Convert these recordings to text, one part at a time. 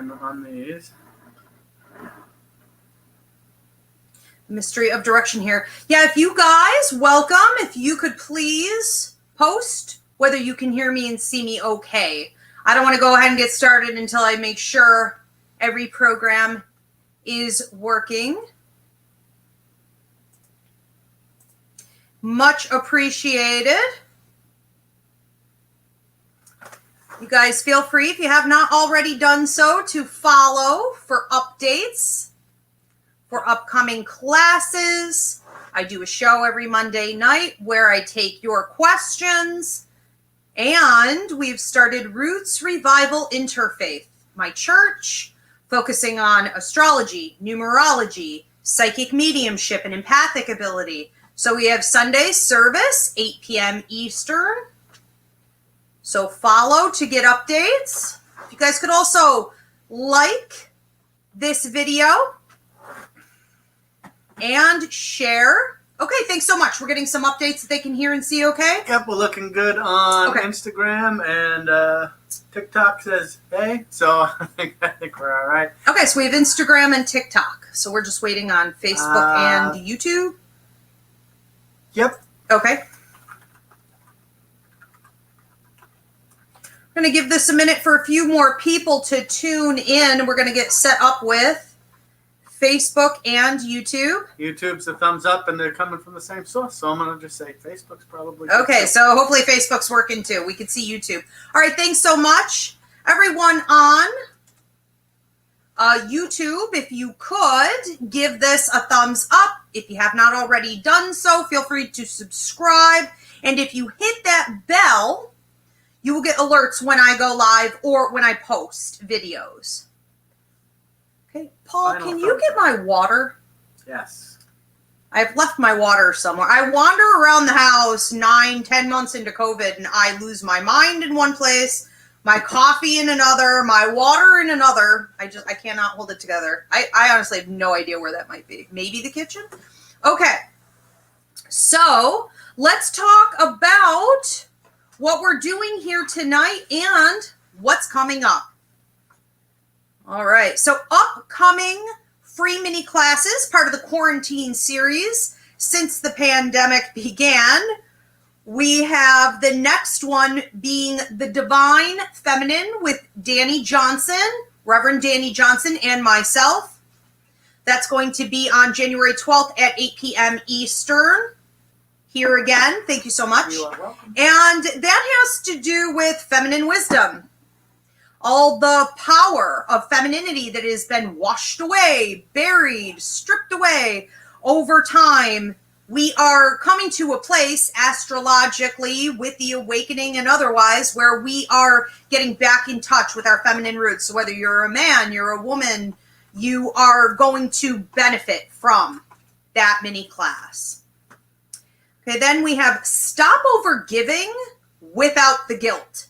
on these. Mystery of direction here. Yeah, if you guys, welcome. If you could please post whether you can hear me and see me okay. I don't want to go ahead and get started until I make sure every program is working. Much appreciated. You guys feel free, if you have not already done so, to follow for updates for upcoming classes. I do a show every Monday night where I take your questions. And we've started Roots Revival Interfaith, my church, focusing on astrology, numerology, psychic mediumship, and empathic ability. So we have Sunday service, 8 p.m. Eastern. So follow to get updates. If you guys could also like this video and share. Okay, thanks so much. We're getting some updates that they can hear and see, okay? Yep, we're looking good on Instagram, and TikTok says hey, so I think we're all right. Okay, so we have Instagram and TikTok. So we're just waiting on Facebook and YouTube? Yep. Okay. I'm going to give this a minute for a few more people to tune in. We're going to get set up with Facebook and YouTube. YouTube's a thumbs up, and they're coming from the same source, so I'm going to just say Facebook's probably good. Okay, so hopefully Facebook's working too. We can see YouTube. All right, thanks so much. Everyone on YouTube, if you could, give this a thumbs up. If you have not already done so, feel free to subscribe. And if you hit that bell, you will get alerts when I go live or when I post videos. Okay, Paul, can you get my water? Yes. I've left my water somewhere. I wander around the house 9-10 months into COVID, and I lose my mind in one place, my coffee in another, my water in another. I cannot hold it together. I honestly have no idea where that might be. Maybe the kitchen? Okay. So let's talk about what we're doing here tonight and what's coming up. All right. So upcoming free mini classes, part of the quarantine series since the pandemic began. We have the next one being The Divine Feminine with Dani Johnson, Reverend Dani Johnson, and myself. That's going to be on January 12th at 8 p.m. Eastern. Here again, thank you so much. You are welcome. And that has to do with feminine wisdom. All the power of femininity that has been washed away, buried, stripped away over time. We are coming to a place astrologically with the awakening and otherwise where we are getting back in touch with our feminine roots. So whether you're a man, you're a woman, you are going to benefit from that mini class. Okay, then we have Stop Overgiving Without the Guilt.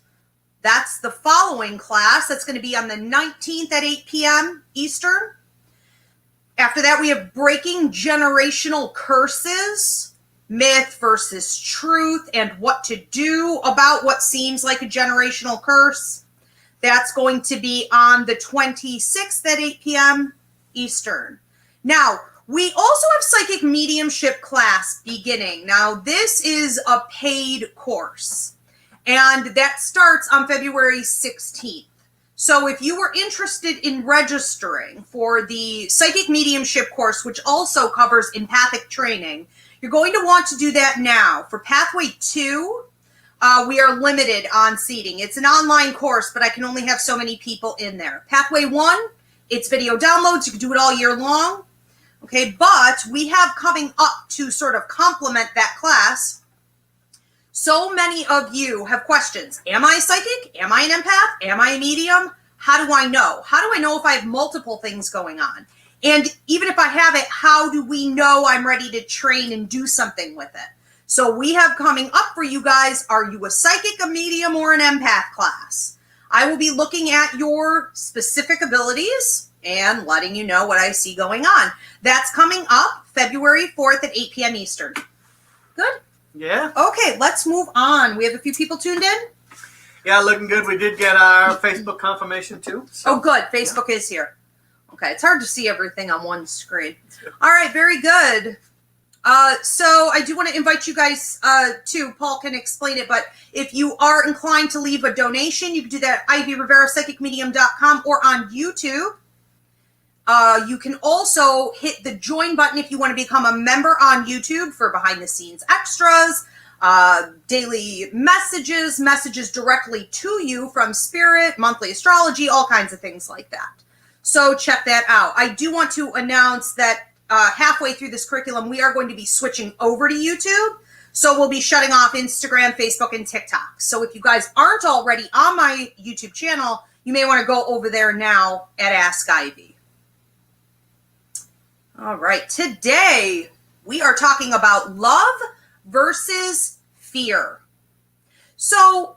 That's the following class. That's going to be on the 19th at 8 p.m. Eastern. After that, we have Breaking Generational Curses, Myth versus Truth, and what to do about what seems like a generational curse. That's going to be on the 26th at 8 p.m. Eastern. Now, we also have Psychic Mediumship class beginning. Now, this is a paid course, and that starts on February 16th. So if you were interested in registering for the Psychic Mediumship course, which also covers empathic training, you're going to want to do that now. For Pathway 2, we are limited on seating. It's an online course, but I can only have so many people in there. Pathway 1, it's video downloads. You can do it all year long. Okay, but we have coming up to sort of complement that class. So many of you have questions. Am I psychic? Am I an empath? Am I a medium? How do I know? How do I know if I have multiple things going on? And even if I have it, how do we know I'm ready to train and do something with it? So we have coming up for you guys, are you a psychic, a medium, or an empath class? I will be looking at your specific abilities and letting you know what I see going on. That's coming up February 4th at 8 p.m. Eastern. Good? Yeah. Okay, let's move on. We have a few people tuned in. Yeah, looking good. We did get our Facebook confirmation too. So. Oh, good. Facebook is here. Okay, it's hard to see everything on one screen. All right, very good. So I do want to invite you guys to, Paul can explain it, but if you are inclined to leave a donation, you can do that at IvyRiveraPsychicMedium.com or on YouTube. You can also hit the join button if you want to become a member on YouTube for behind the scenes extras, daily messages directly to you from Spirit, monthly astrology, all kinds of things like that. So check that out. I do want to announce that halfway through this curriculum, we are going to be switching over to YouTube. So we'll be shutting off Instagram, Facebook, and TikTok. So if you guys aren't already on my YouTube channel, you may want to go over there now at Ask Ivy. All right, today we are talking about love versus fear. So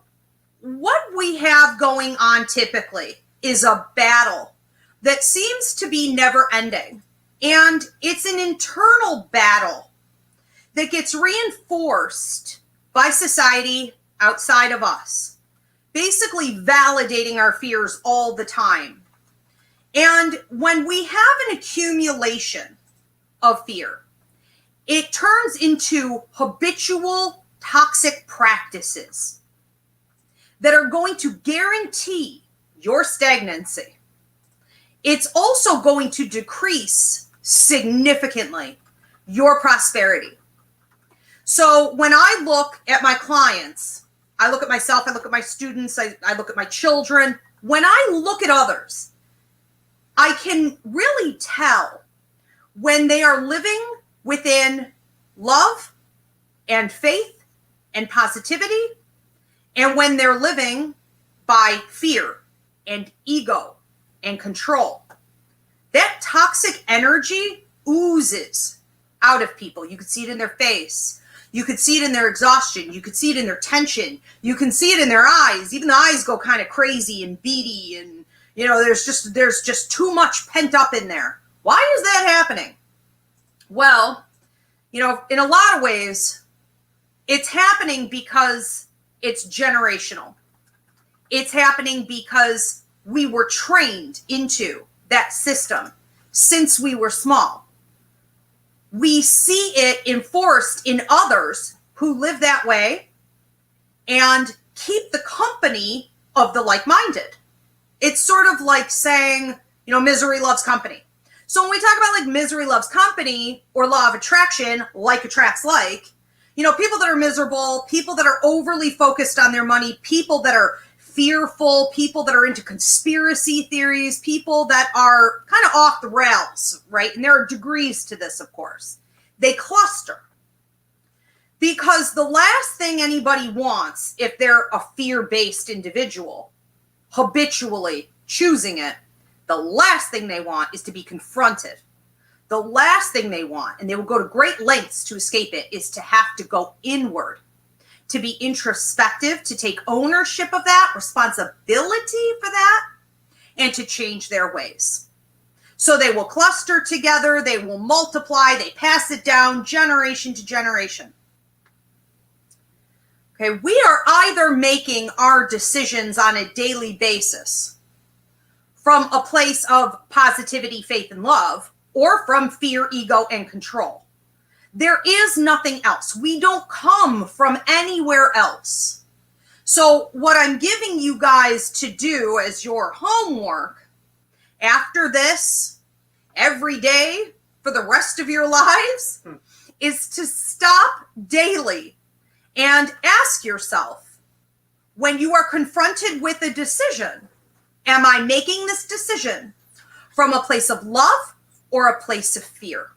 what we have going on typically is a battle that seems to be never ending. And it's an internal battle that gets reinforced by society outside of us, basically validating our fears all the time. And when we have an accumulation of fear, it turns into habitual toxic practices that are going to guarantee your stagnancy. It's also going to decrease significantly your prosperity. So when I look at my clients, I look at myself, I look at my students, I look at my children. When I look at others, I can really tell when they are living within love and faith and positivity, and when they're living by fear and ego and control. That toxic energy oozes out of people. You could see it in their face. You could see it in their exhaustion. You could see it in their tension. You can see it in their eyes. Even the eyes go kind of crazy and beady, and there's just too much pent up in there. Why is that happening? Well, in a lot of ways, it's happening because it's generational. It's happening because we were trained into that system since we were small. We see it enforced in others who live that way and keep the company of the like-minded. It's sort of like saying, misery loves company. So when we talk about like misery loves company or law of attraction, like attracts like, people that are miserable, people that are overly focused on their money, people that are fearful, people that are into conspiracy theories, people that are kind of off the rails, right? And there are degrees to this, of course. They cluster. Because the last thing anybody wants, if they're a fear-based individual, habitually choosing it, the last thing they want is to be confronted. The last thing they want, and they will go to great lengths to escape it, is to have to go inward, to be introspective, to take ownership of that, responsibility for that, and to change their ways. So they will cluster together, they will multiply, they pass it down generation to generation. Okay, we are either making our decisions on a daily basis from a place of positivity, faith, and love, or from fear, ego, and control. There is nothing else. We don't come from anywhere else. So what I'm giving you guys to do as your homework after this, every day for the rest of your lives, is to stop daily and ask yourself, when you are confronted with a decision, am I making this decision from a place of love or a place of fear?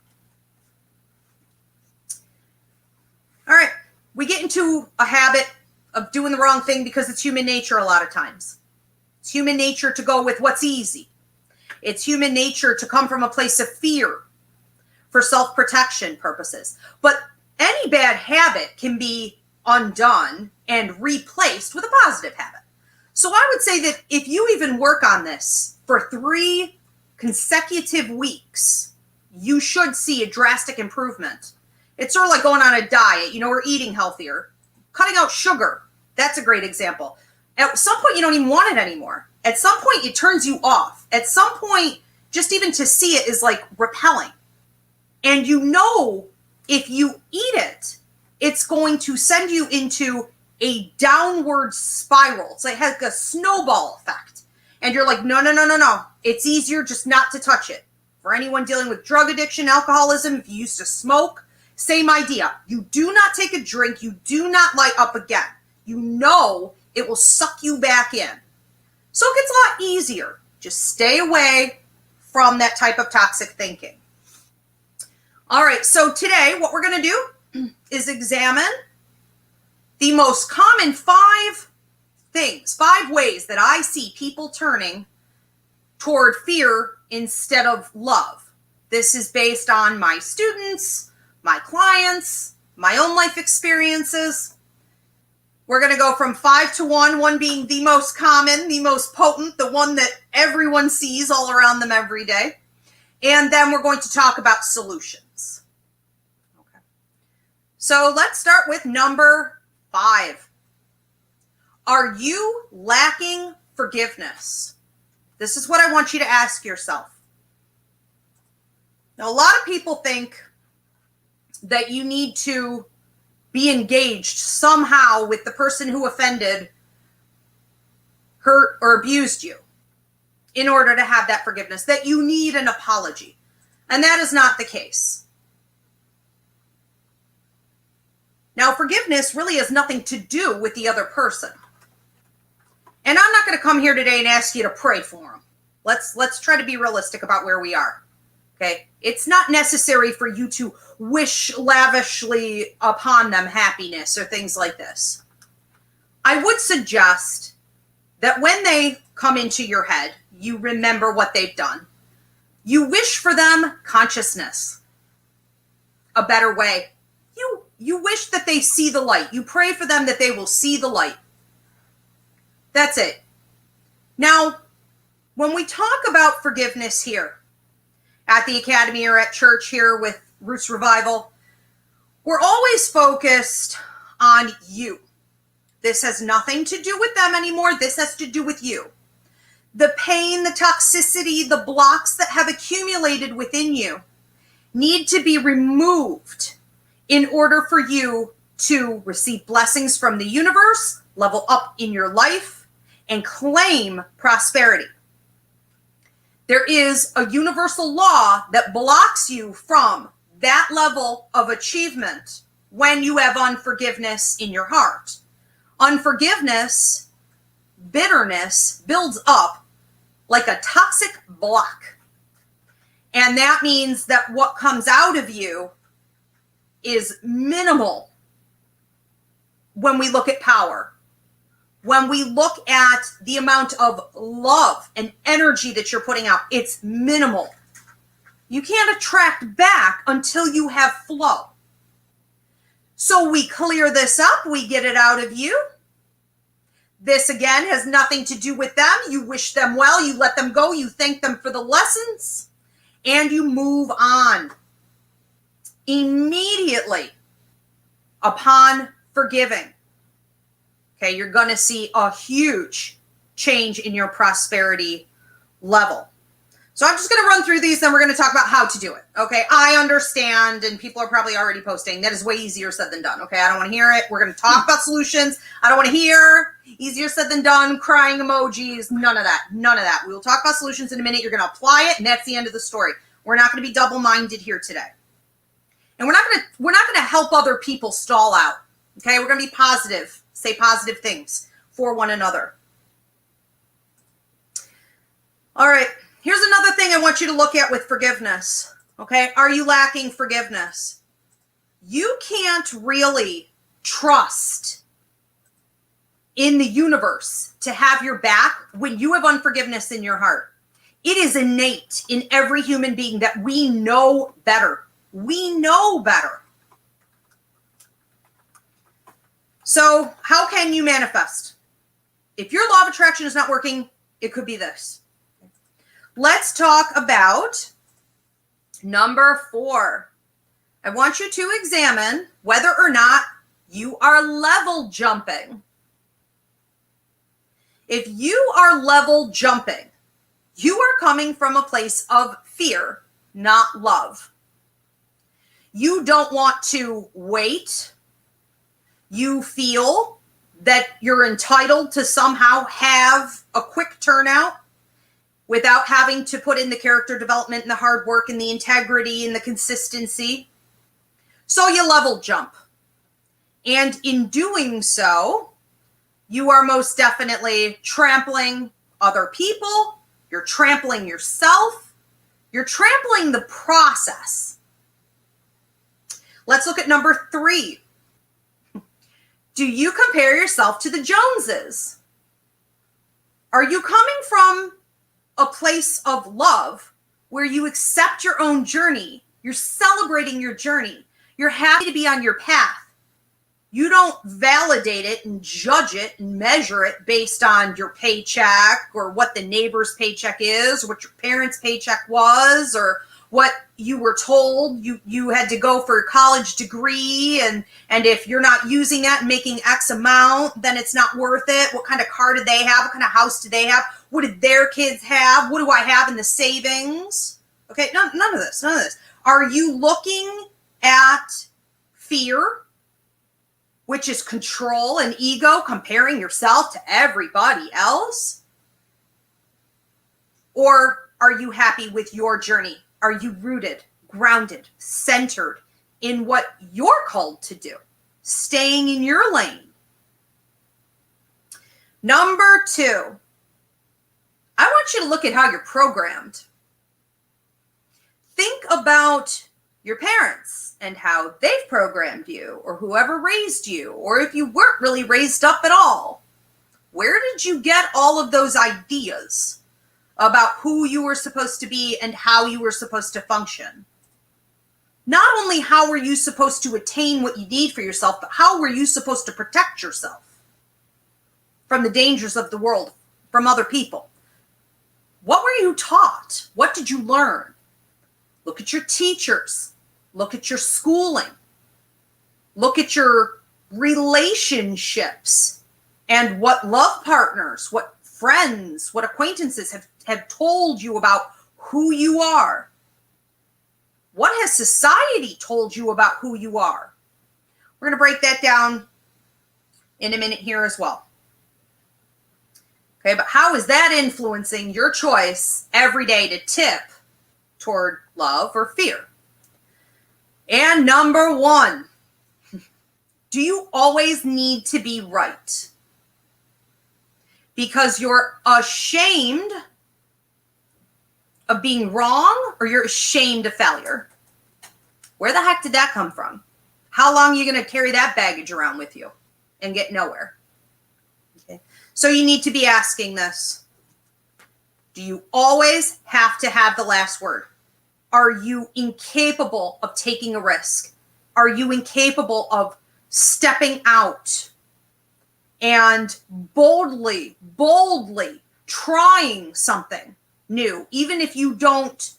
All right, we get into a habit of doing the wrong thing because it's human nature a lot of times. It's human nature to go with what's easy. It's human nature to come from a place of fear for self-protection purposes. But any bad habit can be undone and replaced with a positive habit. So I would say that if you even work on this for 3 consecutive weeks, you should see a drastic improvement. It's sort of like going on a diet, or eating healthier. Cutting out sugar, that's a great example. At some point, you don't even want it anymore. At some point, it turns you off. At some point, just even to see it is like repelling. And you know, if you eat it, it's going to send you into a downward spiral. It's like it has a snowball effect. And you're like, no, no, no, no, no. It's easier just not to touch it. For anyone dealing with drug addiction, alcoholism, if you used to smoke, same idea. You do not take a drink. You do not light up again. You know it will suck you back in. So it gets a lot easier. Just stay away from that type of toxic thinking. All right, so today what we're going to do is examine the most common 5 ways that I see people turning toward fear instead of love. This is based on my students, my clients, my own life experiences. We're going to go from 5 to 1 being the most common, the most potent, the one that everyone sees all around them every day. And then we're going to talk about solutions. Okay. So let's start with number 5. Are you lacking forgiveness? This is what I want you to ask yourself. Now, a lot of people think that you need to be engaged somehow with the person who offended, hurt, or abused you in order to have that forgiveness, that you need an apology. And that is not the case. Now, forgiveness really has nothing to do with the other person. And I'm not going to come here today and ask you to pray for them. Let's try to be realistic about where we are. Okay? It's not necessary for you to wish lavishly upon them happiness or things like this. I would suggest that when they come into your head, you remember what they've done. You wish for them consciousness, a better way. You wish that they see the light. You pray for them that they will see the light. That's it. Now, when we talk about forgiveness here at the Academy or at church here with Roots Revival, we're always focused on you. This has nothing to do with them anymore. This has to do with you. The pain, the toxicity, the blocks that have accumulated within you need to be removed in order for you to receive blessings from the universe, level up in your life, and claim prosperity. There is a universal law that blocks you from that level of achievement when you have unforgiveness in your heart. Unforgiveness, bitterness builds up like a toxic block. And that means that what comes out of you is minimal when we look at power. When we look at the amount of love and energy that you're putting out, it's minimal. You can't attract back until you have flow. So we clear this up, we get it out of you. This again has nothing to do with them. You wish them well, you let them go, you thank them for the lessons, and you move on. Immediately upon forgiving, okay, you're going to see a huge change in your prosperity level. So I'm just going to run through these, then we're going to talk about how to do it. Okay, I understand, and people are probably already posting, that is way easier said than done. Okay, I don't want to hear it. We're going to talk about solutions. I don't want to hear easier said than done, crying emojis, none of that. None of that. We will talk about solutions in a minute. You're going to apply it, and that's the end of the story. We're not going to be double-minded here today. And we're not going to help other people stall out. Okay, we're going to be positive. Say positive things for one another. All right, here's another thing I want you to look at with forgiveness. Okay, are you lacking forgiveness? You can't really trust in the universe to have your back when you have unforgiveness in your heart. It is innate in every human being that we know better. We know better. So how can you manifest? If your law of attraction is not working, it could be this. Let's talk about number 4. I want you to examine whether or not you are level jumping. If you are level jumping, you are coming from a place of fear, not love. You don't want to wait. You feel that you're entitled to somehow have a quick turnout without having to put in the character development and the hard work and the integrity and the consistency. So you level jump. And in doing so, you are most definitely trampling other people. You're trampling yourself. You're trampling the process. Let's look at number 3. Do you compare yourself to the Joneses? Are you coming from a place of love where you accept your own journey? You're celebrating your journey. You're happy to be on your path. You don't validate it and judge it and measure it based on your paycheck or what the neighbor's paycheck is, or what your parents' paycheck was, or what you were told you had to go for a college degree, and if you're not using that and making X amount, then it's not worth it. What kind of car did they have? What kind of house did they have? What did their kids have? What do I have in the savings? Okay, none of this. Are you looking at fear, which is control and ego, comparing yourself to everybody else? Or are you happy with your journey? Are you rooted, grounded, centered in what you're called to do? Staying in your lane. Number 2, I want you to look at how you're programmed. Think about your parents and how they've programmed you, or whoever raised you, or if you weren't really raised up at all. Where did you get all of those ideas about who you were supposed to be and how you were supposed to function? Not only how were you supposed to attain what you need for yourself, but how were you supposed to protect yourself from the dangers of the world, from other people? What were you taught? What did you learn? Look at your teachers. Look at your schooling. Look at your relationships and what love partners, what friends, what acquaintances have told you about who you are. What has society told you about who you are? We're going to break that down in a minute here as well. Okay, but how is that influencing your choice every day to tip toward love or fear? And number 1, do you always need to be right? Because you're ashamed of being wrong, or you're ashamed of failure? Where the heck did that come from? How long are you going to carry that baggage around with you and get nowhere? Okay. So you need to be asking this. Do you always have to have the last word? Are you incapable of taking a risk? Are you incapable of stepping out and boldly trying something new, even if you don't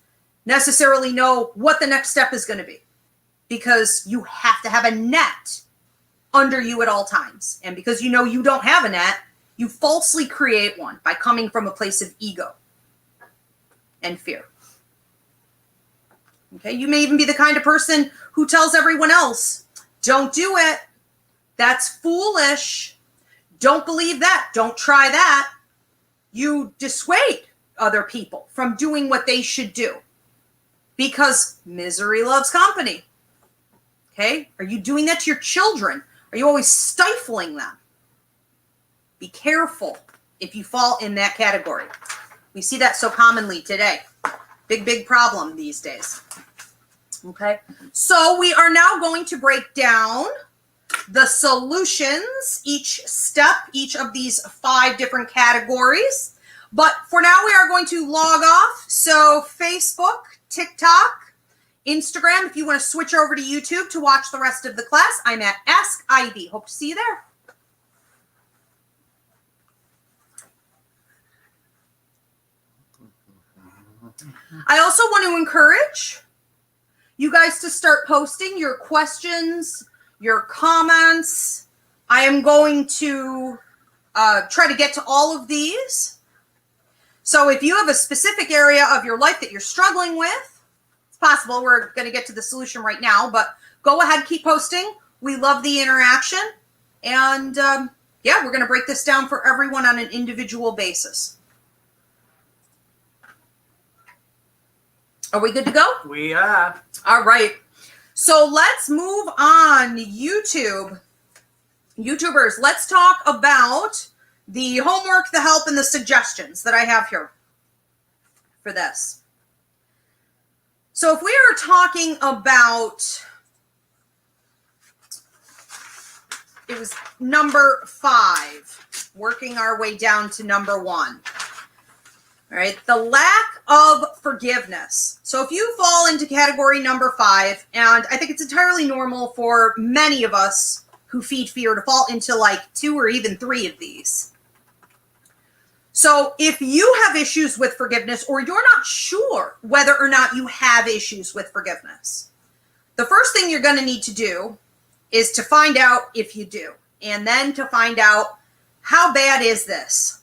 necessarily know what the next step is going to be? Because you have to have a net under you at all times. And because you know you don't have a net, you falsely create one by coming from a place of ego and fear. Okay, you may even be the kind of person who tells everyone else, don't do it. That's foolish. Don't believe that. Don't try that. You dissuade other people from doing what they should do because misery loves company. Okay, are you doing that to your children? Are you always stifling them? Be careful if you fall in that category. We see that so commonly today. Big problem these days. Okay, so we are now going to break down the solutions, each step, each of these 5 different categories. But for now, we are going to log off. So Facebook, TikTok, Instagram. If you want to switch over to YouTube to watch the rest of the class, I'm at Ask Ivy. Hope to see you there. I also want to encourage you guys to start posting your questions, your comments. I am going to try to get to all of these. So if you have a specific area of your life that you're struggling with, it's possible we're going to get to the solution right now, but go ahead, keep posting. We love the interaction. And yeah, we're going to break this down for everyone on an individual basis. Are we good to go? We are. All right. So let's move on. YouTubers, let's talk about the homework, the help, and the suggestions that I have here for this. So if we are talking about, it was number 5, working our way down to number 1. All right, the lack of forgiveness. So if you fall into category number 5, and I think it's entirely normal for many of us who feed fear to fall into like 2 or even 3 of these. So if you have issues with forgiveness, or you're not sure whether or not you have issues with forgiveness, the first thing you're going to need to do is to find out if you do, and then to find out how bad is this.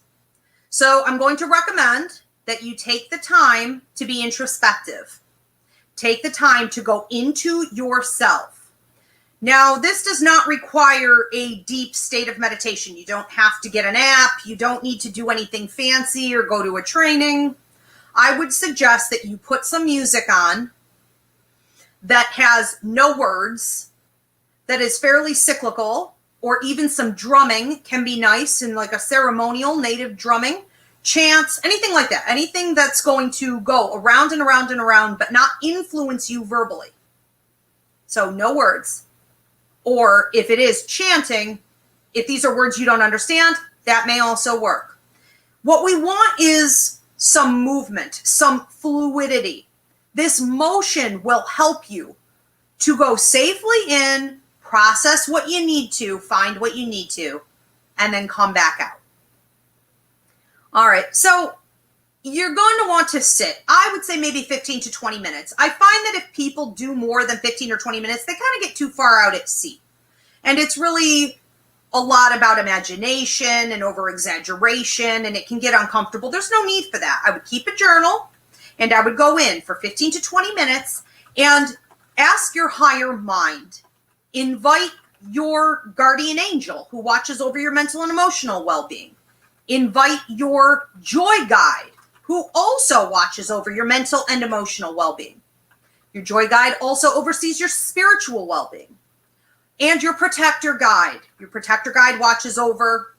So I'm going to recommend that you take the time to be introspective. Take the time to go into yourself. Now, this does not require a deep state of meditation. You don't have to get an app. You don't need to do anything fancy or go to a training. I would suggest that you put some music on that has no words, that is fairly cyclical, or even some drumming can be nice, in like a ceremonial native drumming, chants, anything like that. Anything that's going to go around and around and around, but not influence you verbally. So no words. Or if it is chanting, if these are words you don't understand, that may also work. What we want is some movement, some fluidity. This motion will help you to go safely in, process what you need to, find what you need to, and then come back out. All right, so you're going to want to sit. I would say maybe 15 to 20 minutes. I find that if people do more than 15 or 20 minutes, they kind of get too far out at sea. And it's really a lot about imagination and over-exaggeration, and it can get uncomfortable. There's no need for that. I would keep a journal, and I would go in for 15 to 20 minutes and ask your higher mind. Invite your guardian angel who watches over your mental and emotional well-being. Invite your joy guide who also watches over your mental and emotional well-being. Your joy guide also oversees your spiritual well-being. And your protector guide. Your protector guide watches over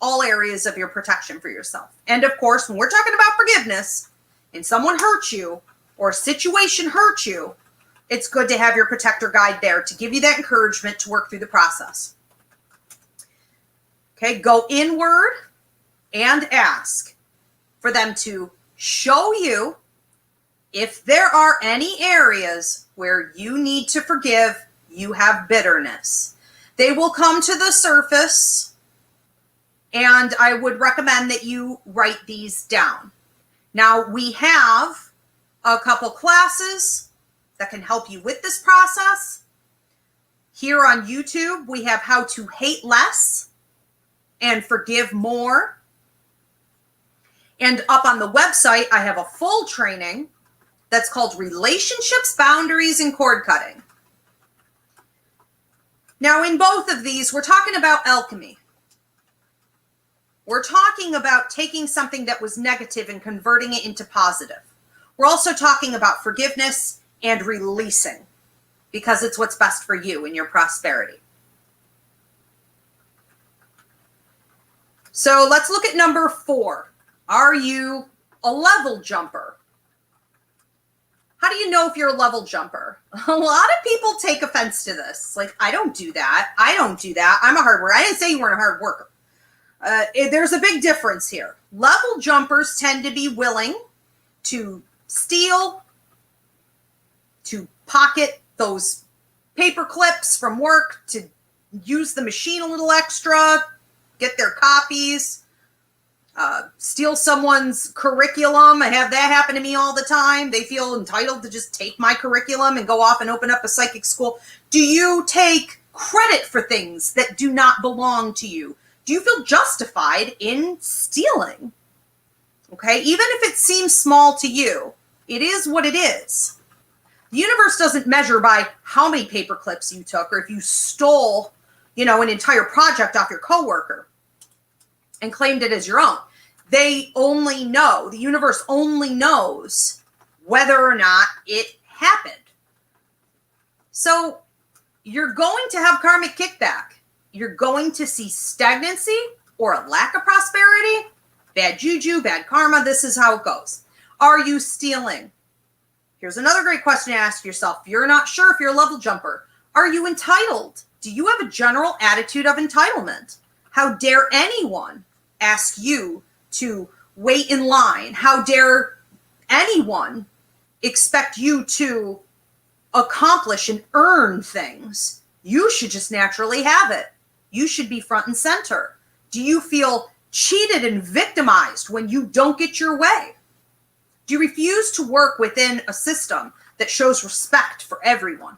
all areas of your protection for yourself. And of course, when we're talking about forgiveness and someone hurt you or a situation hurt you, it's good to have your protector guide there to give you that encouragement to work through the process. Okay, go inward and ask for them to show you if there are any areas where you need to forgive, you have bitterness. They will come to the surface, and I would recommend that you write these down. Now, we have a couple classes that can help you with this process. Here on YouTube, we have How to Hate Less and Forgive More. And up on the website, I have a full training that's called Relationships, Boundaries, and Cord Cutting. Now, in both of these, we're talking about alchemy. We're talking about taking something that was negative and converting it into positive. We're also talking about forgiveness and releasing, because it's what's best for you and your prosperity. So let's look at number 4. Are you a level jumper? How do you know if you're a level jumper? A lot of people take offense to this. Like, I don't do that. I don't do that. I'm a hard worker. I didn't say you weren't a hard worker. There's a big difference here. Level jumpers tend to be willing to steal, to pocket those paper clips from work, to use the machine a little extra, get their copies, steal someone's curriculum. I have that happen to me all the time. They feel entitled to just take my curriculum and go off and open up a psychic school. Do you take credit for things that do not belong to you? Do you feel justified in stealing? Okay, even if it seems small to you, it is what it is. The universe doesn't measure by how many paper clips you took or if you stole, an entire project off your coworker and claimed it as your own. They only know, the universe only knows whether or not it happened. So you're going to have karmic kickback. You're going to see stagnancy or a lack of prosperity, bad juju, bad karma. This is how it goes. Are you stealing? Here's another great question to ask yourself. If you're not sure if you're a level jumper, are you entitled? Do you have a general attitude of entitlement? How dare anyone ask you to wait in line? How dare anyone expect you to accomplish and earn things? You should just naturally have it. You should be front and center. Do you feel cheated and victimized when you don't get your way? Do you refuse to work within a system that shows respect for everyone?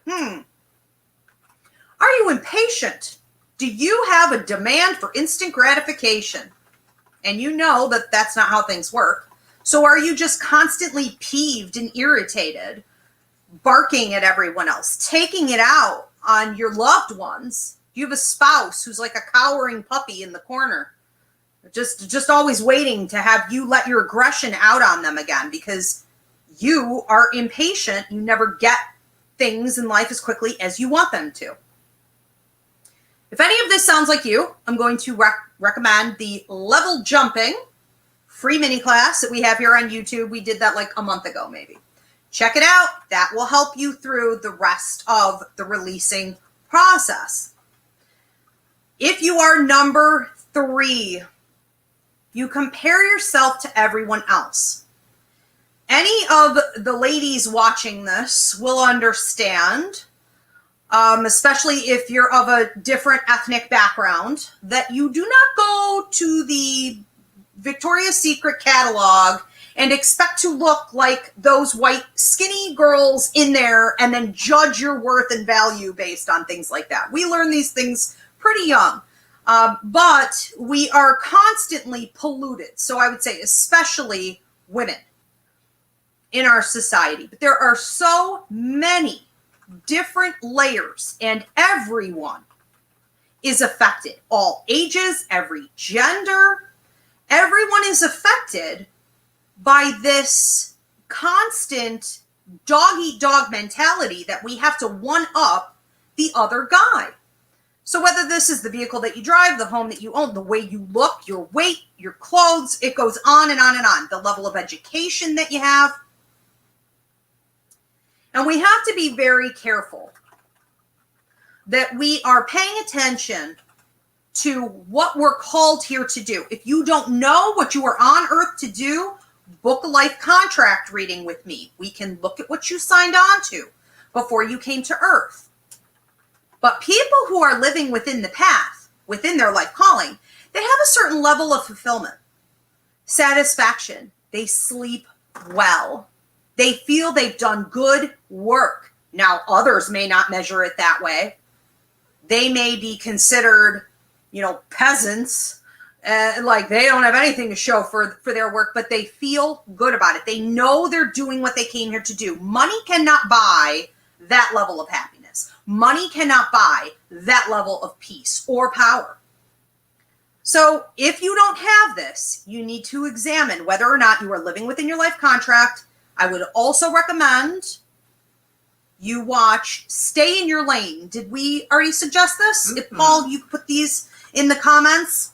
Are you impatient? Do you have a demand for instant gratification? And you know that that's not how things work. So are you just constantly peeved and irritated, barking at everyone else, taking it out on your loved ones? Do you have a spouse who's like a cowering puppy in the corner? Just always waiting to have you let your aggression out on them again because you are impatient. You never get things in life as quickly as you want them to. If any of this sounds like you, I'm going to recommend the level jumping free mini class that we have here on YouTube. We did that like a month ago, maybe. Check it out. That will help you through the rest of the releasing process. If you are number 3, you compare yourself to everyone else. Any of the ladies watching this will understand, especially if you're of a different ethnic background, that you do not go to the Victoria's Secret catalog and expect to look like those white skinny girls in there and then judge your worth and value based on things like that. We learn these things pretty young. But we are constantly polluted. So I would say especially women in our society. But there are so many different layers and everyone is affected. All ages, every gender, everyone is affected by this constant dog-eat-dog mentality that we have to one-up the other guy. So whether this is the vehicle that you drive, the home that you own, the way you look, your weight, your clothes, it goes on and on and on. The level of education that you have. And we have to be very careful that we are paying attention to what we're called here to do. If you don't know what you are on earth to do, book a life contract reading with me. We can look at what you signed on to before you came to earth. But people who are living within the path, within their life calling, they have a certain level of fulfillment, satisfaction. They sleep well. They feel they've done good work. Now, others may not measure it that way. They may be considered, peasants, like they don't have anything to show for their work, but they feel good about it. They know they're doing what they came here to do. Money cannot buy that level of happiness. Money cannot buy that level of peace or power. So if you don't have this, you need to examine whether or not you are living within your life contract. I would also recommend you watch Stay in Your Lane. Did we already suggest this? If Paul, you put these in the comments.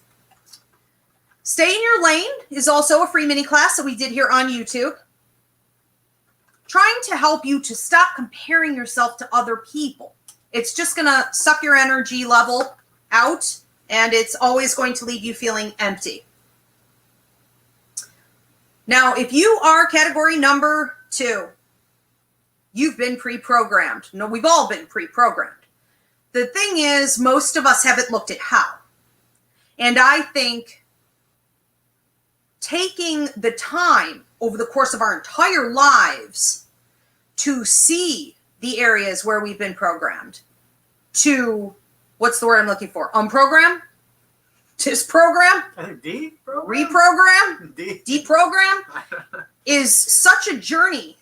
Stay in Your Lane is also a free mini class that we did here on YouTube, trying to help you to stop comparing yourself to other people. It's just going to suck your energy level out, and it's always going to leave you feeling empty. Now, if you are category number 2, you've been pre-programmed. No, we've all been pre-programmed. The thing is, most of us haven't looked at how. And I think taking the time over the course of our entire lives to see the areas where we've been programmed, to, what's the word I'm looking for, unprogram? disprogram, I think D program? reprogram, D. deprogram is such a journey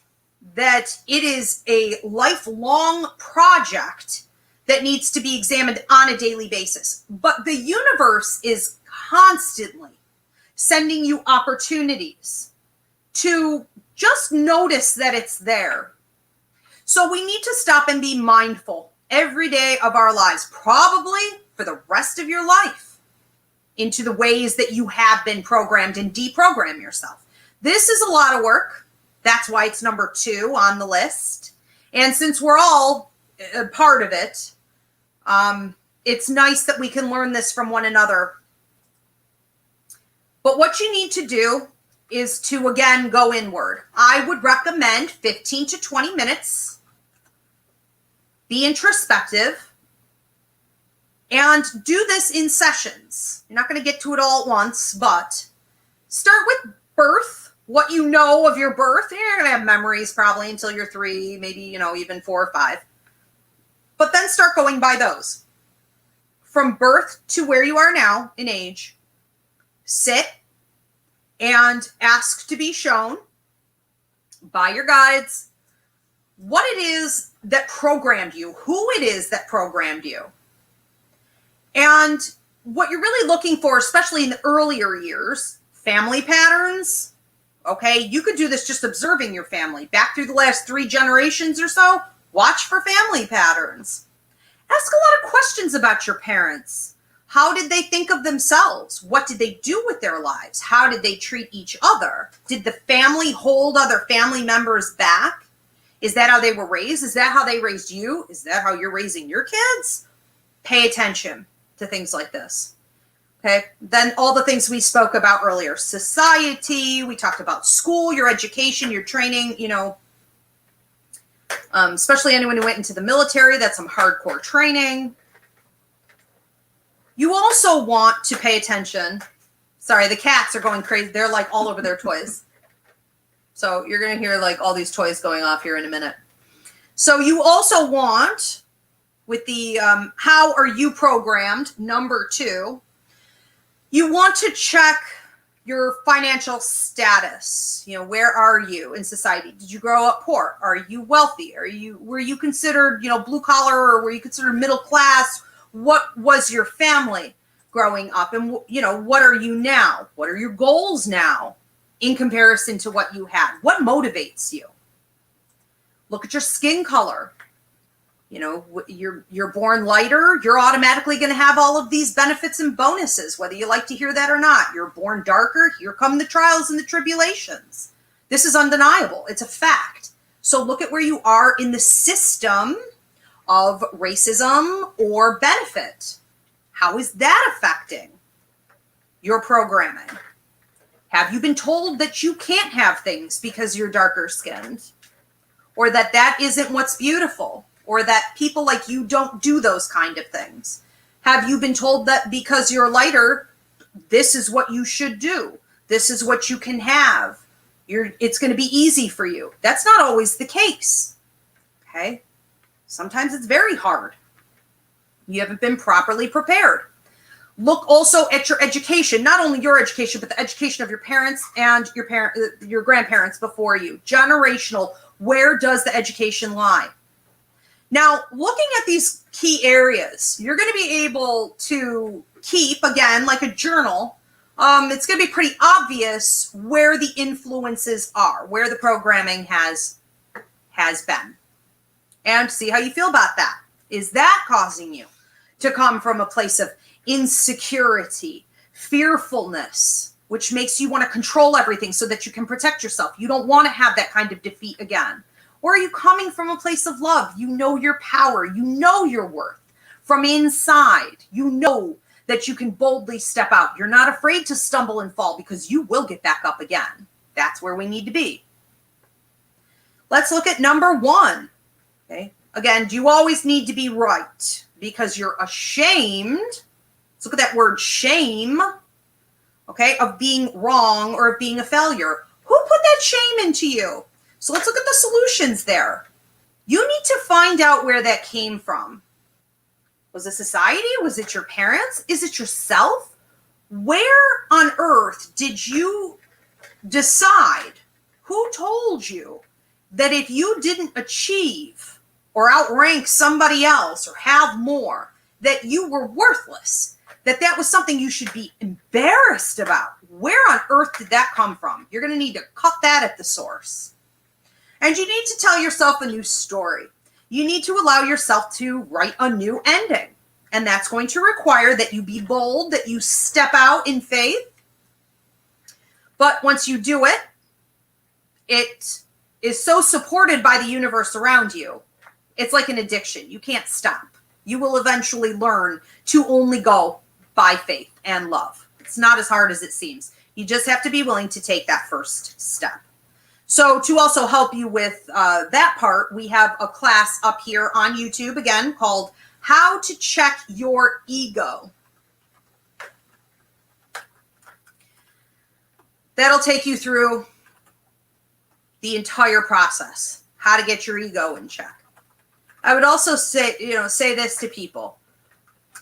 that it is a lifelong project that needs to be examined on a daily basis. But the universe is constantly sending you opportunities to just notice that it's there. So we need to stop and be mindful every day of our lives, probably for the rest of your life, into the ways that you have been programmed, and deprogram yourself. This is a lot of work. That's why it's number 2 on the list. And since we're all a part of it, it's nice that we can learn this from one another. But what you need to do is to, again, go inward. I would recommend 15 to 20 minutes. Be introspective. And do this in sessions. You're not going to get to it all at once, but start with birth, what you know of your birth. You're going to have memories probably until you're 3, maybe, even 4 or 5. But then start going by those. From birth to where you are now in age, sit and ask to be shown by your guides what it is that programmed you, who it is that programmed you. And what you're really looking for, especially in the earlier years, family patterns. Okay, you could do this just observing your family. Back through the last 3 generations or so, watch for family patterns. Ask a lot of questions about your parents. How did they think of themselves? What did they do with their lives? How did they treat each other? Did the family hold other family members back? Is that how they were raised? Is that how they raised you? Is that how you're raising your kids? Pay attention to things like this. Okay. Then all the things we spoke about earlier, society, we talked about school, your education, your training, especially anyone who went into the military, that's some hardcore training. You also want to pay attention. Sorry, the cats are going crazy. They're like all over their toys. So you're going to hear like all these toys going off here in a minute. So you also want, with the how are you programmed, number 2, you want to check your financial status. Where are you in society? Did you grow up poor? Are you wealthy? Were you considered, blue collar, or were you considered middle class? What was your family growing up? And, what are you now? What are your goals now in comparison to what you had? What motivates you? Look at your skin color. You're born lighter, you're automatically going to have all of these benefits and bonuses, whether you like to hear that or not. You're born darker, here come the trials and the tribulations. This is undeniable. It's a fact. So look at where you are in the system of racism or benefit. How is that affecting your programming? Have you been told that you can't have things because you're darker skinned? Or that isn't what's beautiful? Or that people like you don't do those kind of things? Have you been told that because you're lighter, this is what you should do? This is what you can have. It's going to be easy for you. That's not always the case. Okay? Sometimes it's very hard. You haven't been properly prepared. Look also at your education, not only your education, but the education of your parents and your grandparents before you. Generational. Where does the education lie? Now, looking at these key areas, you're going to be able to keep, again, like a journal. It's going to be pretty obvious where the influences are, where the programming has been. And see how you feel about that. Is that causing you to come from a place of insecurity, fearfulness, which makes you want to control everything so that you can protect yourself? You don't want to have that kind of defeat again. Or are you coming from a place of love? You know your power. You know your worth. From inside, you know that you can boldly step out. You're not afraid to stumble and fall because you will get back up again. That's where we need to be. Let's look at number 1. Okay. Again, do you always need to be right because you're ashamed? Let's look at that word shame. Okay. Of being wrong or of being a failure. Who put that shame into you? So let's look at the solutions there. You need to find out where that came from. Was it society? Was it your parents? Is it yourself? where on earth did you decide, who told you that if you didn't achieve or outrank somebody else or have more, that you were worthless, that was something you should be embarrassed about? Where on earth did that come from? You're going to need to cut that at the source. And you need to tell yourself a new story. You need to allow yourself to write a new ending. And that's going to require that you be bold, that you step out in faith. But once you do it, it is so supported by the universe around you. It's like an addiction. You can't stop. You will eventually learn to only go by faith and love. It's not as hard as it seems. You just have to be willing to take that first step. So to also help you with that part, we have a class up here on YouTube, again, called How to Check Your Ego. That'll take you through the entire process, how to get your ego in check. I would also say this to people.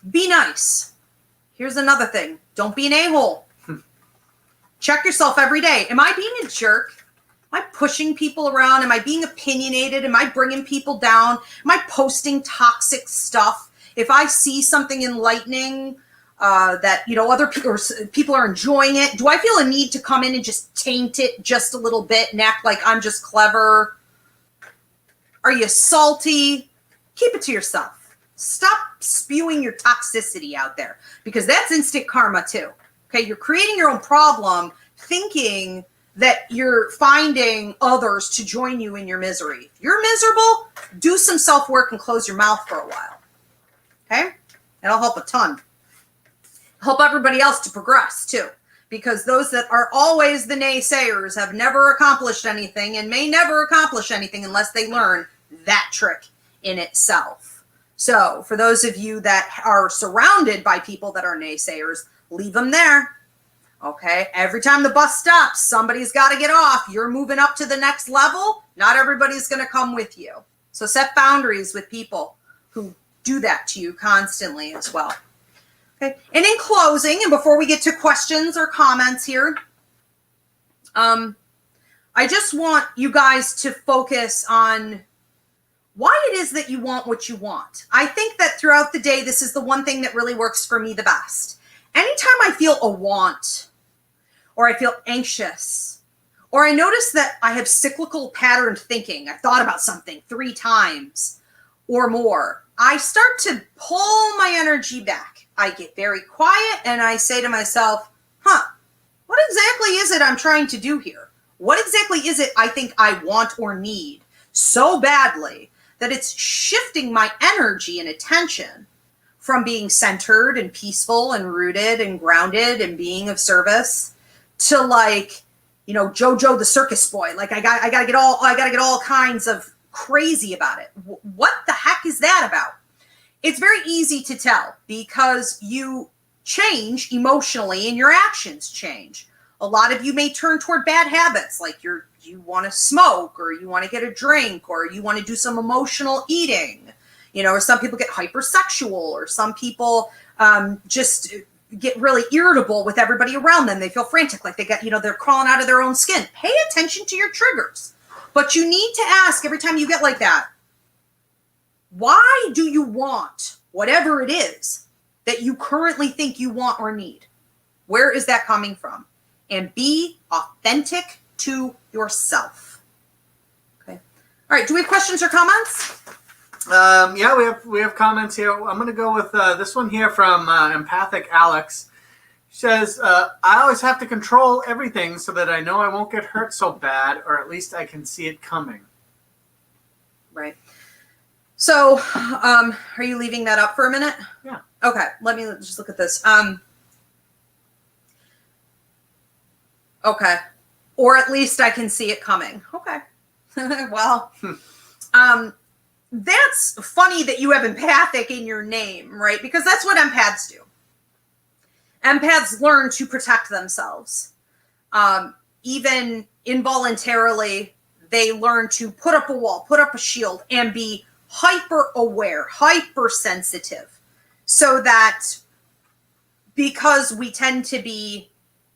Be nice. Here's another thing. Don't be an a-hole. Check yourself every day. Am I being a jerk? Am I pushing people around? Am I being opinionated? Am I bringing people down? Am I posting toxic stuff? If I see something enlightening that other people are enjoying it, do I feel a need to come in and just taint it just a little bit and act like I'm just clever? Are you salty? Keep it to yourself. Stop spewing your toxicity out there, because that's instant karma too. Okay, you're creating your own problem, thinking that you're finding others to join you in your misery. If you're miserable, do some self-work and close your mouth for a while. Okay? That'll help a ton. Help everybody else to progress too. Because those that are always the naysayers have never accomplished anything and may never accomplish anything unless they learn that trick in itself. So for those of you that are surrounded by people that are naysayers, leave them there. Okay, every time the bus stops, somebody's got to get off. You're moving up to the next level. Not everybody's going to come with you. So set boundaries with people who do that to you constantly as well. Okay, and in closing, and before we get to questions or comments here, I just want you guys to focus on why it is that you want what you want. I think that throughout the day, this is the one thing that really works for me the best. Anytime I feel a want, or I feel anxious, or I notice that I have cyclical patterned thinking, I've thought about something 3 times or more, I start to pull my energy back. I get very quiet and I say to myself, what exactly is it I'm trying to do here? What exactly is it I think I want or need so badly that it's shifting my energy and attention from being centered and peaceful and rooted and grounded and being of service to Jojo the circus boy. Like I gotta get all kinds of crazy about it. What the heck is that about? It's very easy to tell because you change emotionally and your actions change. A lot of you may turn toward bad habits, like you want to smoke, or you want to get a drink, or you want to do some emotional eating. Or some people get hypersexual, or some people just get really irritable with everybody around them. They feel frantic, like they're crawling out of their own skin. Pay attention to your triggers. But you need to ask every time you get like that, why do you want whatever it is that you currently think you want or need? Where is that coming from? And be authentic to yourself. Okay. All right. Do we have questions or comments? Yeah, we have comments here. I'm going to go with this one here from Empathic Alex. She says, I always have to control everything so that I know I won't get hurt so bad, or at least I can see it coming. Right. So, are you leaving that up for a minute? Yeah. Okay. Let me just look at this. Okay. Or at least I can see it coming. Okay. Well, that's funny that you have empathic in your name, right? Because that's what empaths do. Empaths learn to protect themselves. Even involuntarily, they learn to put up a wall, put up a shield, and be hyper aware, hypersensitive, so that because we tend to be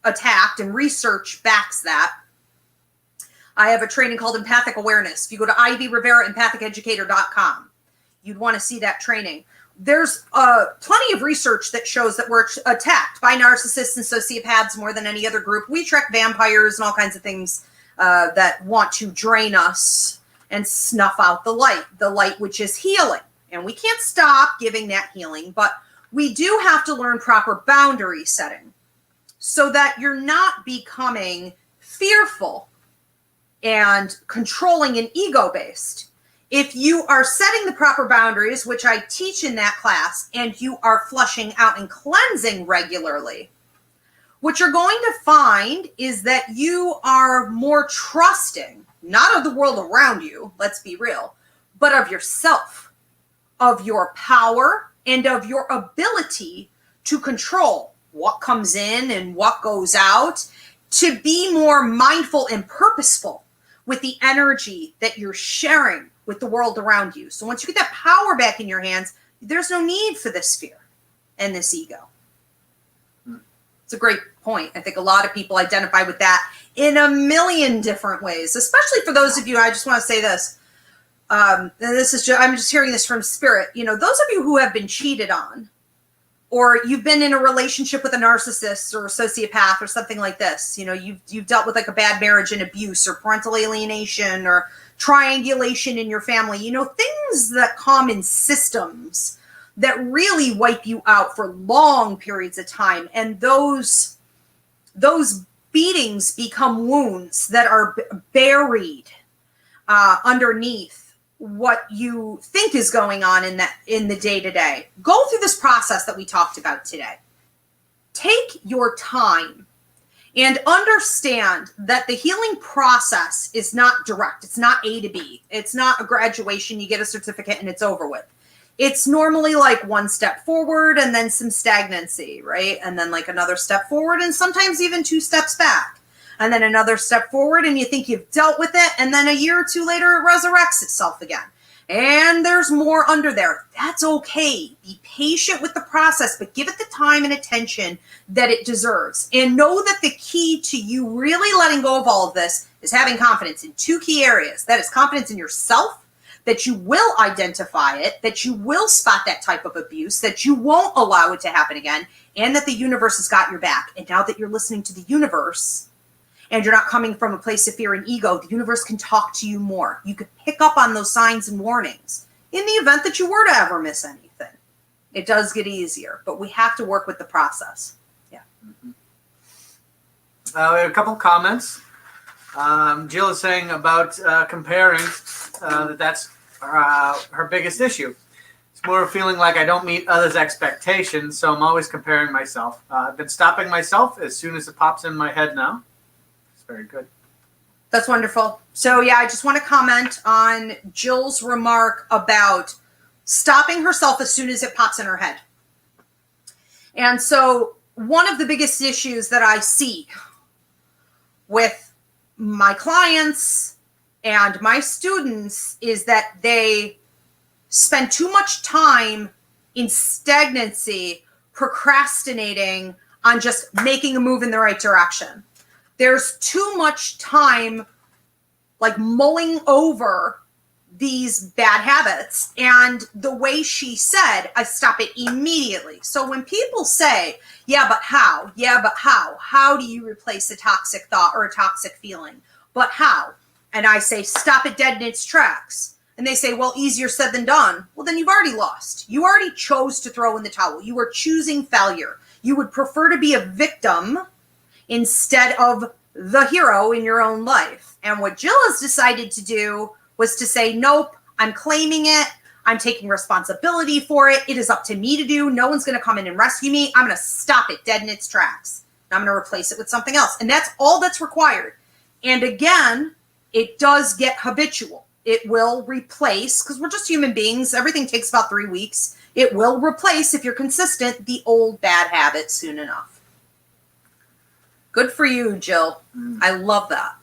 attacked, and research backs that. I have a training called Empathic Awareness. If you go to Ivy Rivera, empathiceducator.com, you'd want to see that training. There's plenty of research that shows that we're attacked by narcissists and sociopaths more than any other group. We track vampires and all kinds of things that want to drain us and snuff out the light which is healing. And we can't stop giving that healing, but we do have to learn proper boundary setting so that you're not becoming fearful and controlling and ego-based. If you are setting the proper boundaries, which I teach in that class, and you are flushing out and cleansing regularly, what you're going to find is that you are more trusting, not of the world around you, let's be real, but of yourself, of your power, and of your ability to control what comes in and what goes out, to be more mindful and purposeful with the energy that you're sharing with the world around you. So once you get that power back in your hands, there's no need for this fear and this ego. It's a great point. I think a lot of people identify with that in a million different ways, especially for those of you, I just want to say this. And this is just, I'm just hearing this from spirit. You know, those of you who have been cheated on, or you've been in a relationship with a narcissist or a sociopath or something like this, you know, you've dealt with like a bad marriage and abuse or parental alienation or triangulation in your family, you know, things that come in systems that really wipe you out for long periods of time. And those beatings become wounds that are buried underneath what you think is going on in the day-to-day. Go through this process that we talked about today. Take your time and understand that the healing process is not direct. It's not A to B. It's not a graduation, you get a certificate and it's over with. It's normally like one step forward and then some stagnancy, right? And then like another step forward and sometimes even 2 steps back. And then another step forward and you think you've dealt with it. And then a year or 2 later, it resurrects itself again. And there's more under there. That's okay. Be patient with the process, but give it the time and attention that it deserves. And know that the key to you really letting go of all of this is having confidence in 2 key areas. That is confidence in yourself, that you will identify it, that you will spot that type of abuse, that you won't allow it to happen again, and that the universe has got your back. And now that you're listening to the universe, and you're not coming from a place of fear and ego, the universe can talk to you more. You could pick up on those signs and warnings in the event that you were to ever miss anything. It does get easier, but we have to work with the process. Yeah. We have a couple comments. Jill is saying about comparing that's her biggest issue. It's more feeling like I don't meet others' expectations, so I'm always comparing myself. I've been stopping myself as soon as it pops in my head now. Very good. That's wonderful. So yeah, I just want to comment on Jill's remark about stopping herself as soon as it pops in her head. And so one of the biggest issues that I see with my clients and my students is that they spend too much time in stagnancy, procrastinating on just making a move in the right direction. There's too much time like mulling over these bad habits. And the way she said, I stop it immediately. So when people say, yeah, but how? Yeah, but how? How do you replace a toxic thought or a toxic feeling? But how? And I say, stop it dead in its tracks. And they say, well, easier said than done. Well, then you've already lost. You already chose to throw in the towel. You were choosing failure. You would prefer to be a victim instead of the hero in your own life. And what Jill has decided to do was to say, nope, I'm claiming it. I'm taking responsibility for it. It is up to me to do. No one's going to come in and rescue me. I'm going to stop it dead in its tracks. I'm going to replace it with something else. And that's all that's required. And again, it does get habitual. It will replace, because we're just human beings. Everything takes about 3 weeks. It will replace, if you're consistent, the old bad habit soon enough. Good for you, Jill. I love that.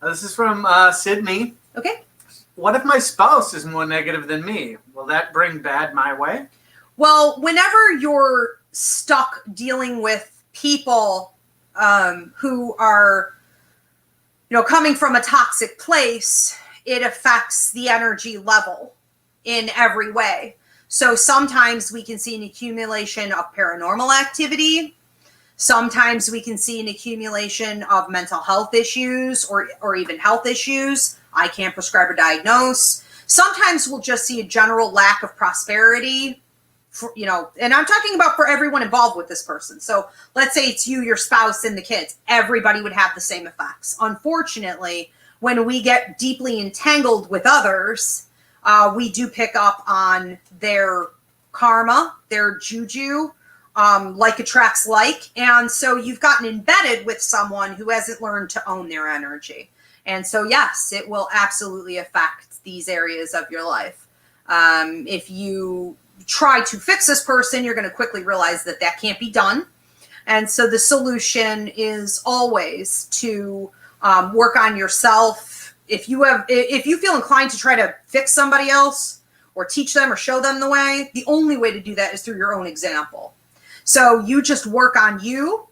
This is from Sydney. Okay. What if my spouse is more negative than me? Will that bring bad my way? Well, whenever you're stuck dealing with people who are, coming from a toxic place, it affects the energy level in every way. So sometimes we can see an accumulation of paranormal activity. Sometimes we can see an accumulation of mental health issues or even health issues. I can't prescribe or diagnose. Sometimes we'll just see a general lack of prosperity, and I'm talking about for everyone involved with this person. So let's say it's you, your spouse, and the kids. Everybody would have the same effects. Unfortunately, when we get deeply entangled with others, we do pick up on their karma, their juju, like attracts like. And so you've gotten embedded with someone who hasn't learned to own their energy. And so, yes, it will absolutely affect these areas of your life. If you try to fix this person, you're going to quickly realize that can't be done. And so the solution is always to work on yourself. If you feel inclined to try to fix somebody else or teach them or show them the way, the only way to do that is through your own example. So you just work on you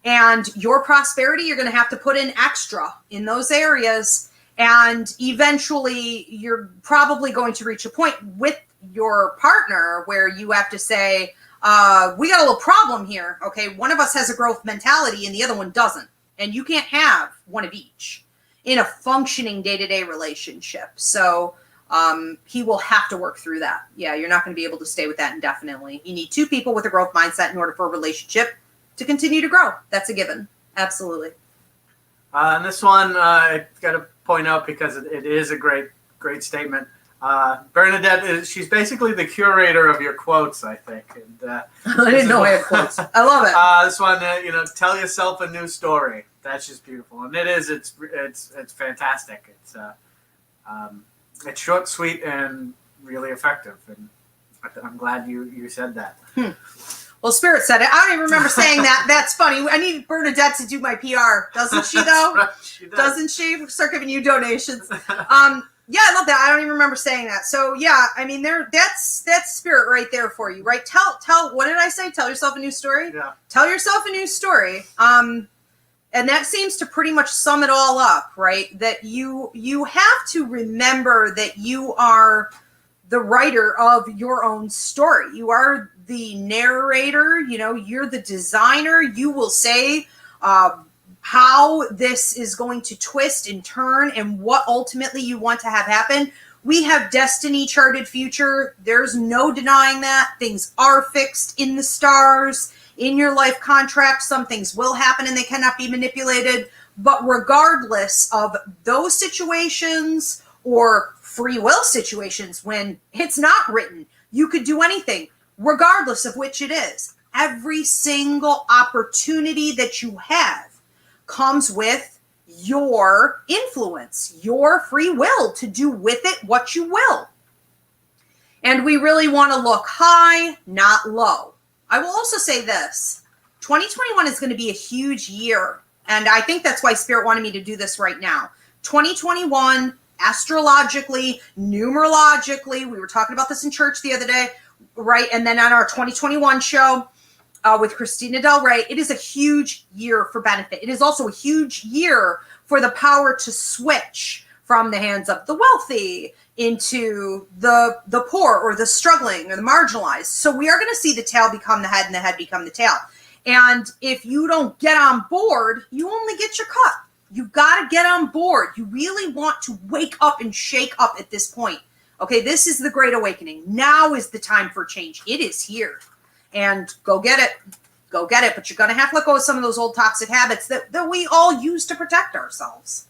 and your prosperity. You're going to have to put in extra in those areas. And eventually you're probably going to reach a point with your partner where you have to say, we got a little problem here. Okay. One of us has a growth mentality and the other one doesn't. And you can't have one of each in a functioning day-to-day relationship. So he will have to work through that. Yeah, you're not going to be able to stay with that indefinitely. You need two people with a growth mindset in order for a relationship to continue to grow. That's a given. Absolutely. And this one, I got to point out because it is a great statement. Bernadette, she's basically the curator of your quotes, I think. And, I didn't know I had quotes. I love it. This one, tell yourself a new story. That's just beautiful, and it is. It's fantastic. It's short, sweet, and really effective. And I'm glad you said that. Well, Spirit said it. I don't even remember saying that. That's funny. I need Bernadette to do my PR, doesn't she? Though, right, she does. Doesn't she? Start giving you donations. Yeah, I love that. I don't even remember saying that. So yeah, I mean, that's Spirit right there for you, right? Tell. What did I say? Tell yourself a new story. Yeah. Tell yourself a new story. And that seems to pretty much sum it all up, right? That you have to remember that you are the writer of your own story. You are the narrator, you're the designer. You will say how this is going to twist and turn and what ultimately you want to have happen. We have destiny charted future. There's no denying that. Things are fixed in the stars. In your life contract, some things will happen and they cannot be manipulated. But regardless of those situations or free will situations, when it's not written, you could do anything, regardless of which it is. Every single opportunity that you have comes with your influence, your free will to do with it what you will. And we really want to look high, not low. I will also say this, 2021 is going to be a huge year. And I think that's why Spirit wanted me to do this right now. 2021, astrologically, numerologically, we were talking about this in church the other day, right? And then on our 2021 show with Christina Del Rey, it is a huge year for benefit. It is also a huge year for the power to switch from the hands of the wealthy into the poor or the struggling or the marginalized. So we are going to see the tail become the head and the head become the tail. And if you don't get on board, you only get your cut. You've got to get on board. You really want to wake up and shake up at this point. Okay, this is the Great Awakening. Now is the time for change. It is here. And go get it. Go get it. But you're going to have to let go of some of those old toxic habits that we all use to protect ourselves.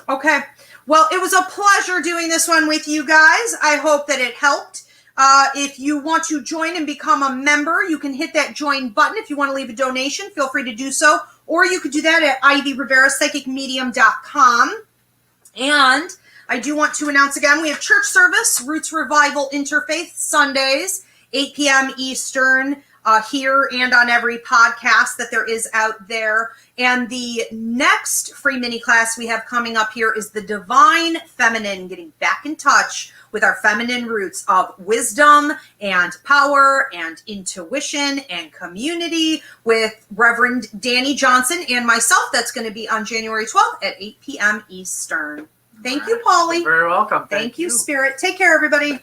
Okay. Well, it was a pleasure doing this one with you guys. I hope that it helped. If you want to join and become a member, you can hit that join button. If you want to leave a donation, feel free to do so. Or you could do that at IvyRiveraPsychicMedium.com. And I do want to announce again, we have church service, Roots Revival Interfaith, Sundays, 8 p.m. Eastern. here and on every podcast that there is out there. And the next free mini class we have coming up here is the Divine Feminine, getting back in touch with our feminine roots of wisdom and power and intuition and community with Reverend Dani Johnson and myself. That's going to be on January 12th at 8 p.m. Eastern. Thank you, Paulie. You're very welcome. Thank you, Spirit. Take care, everybody.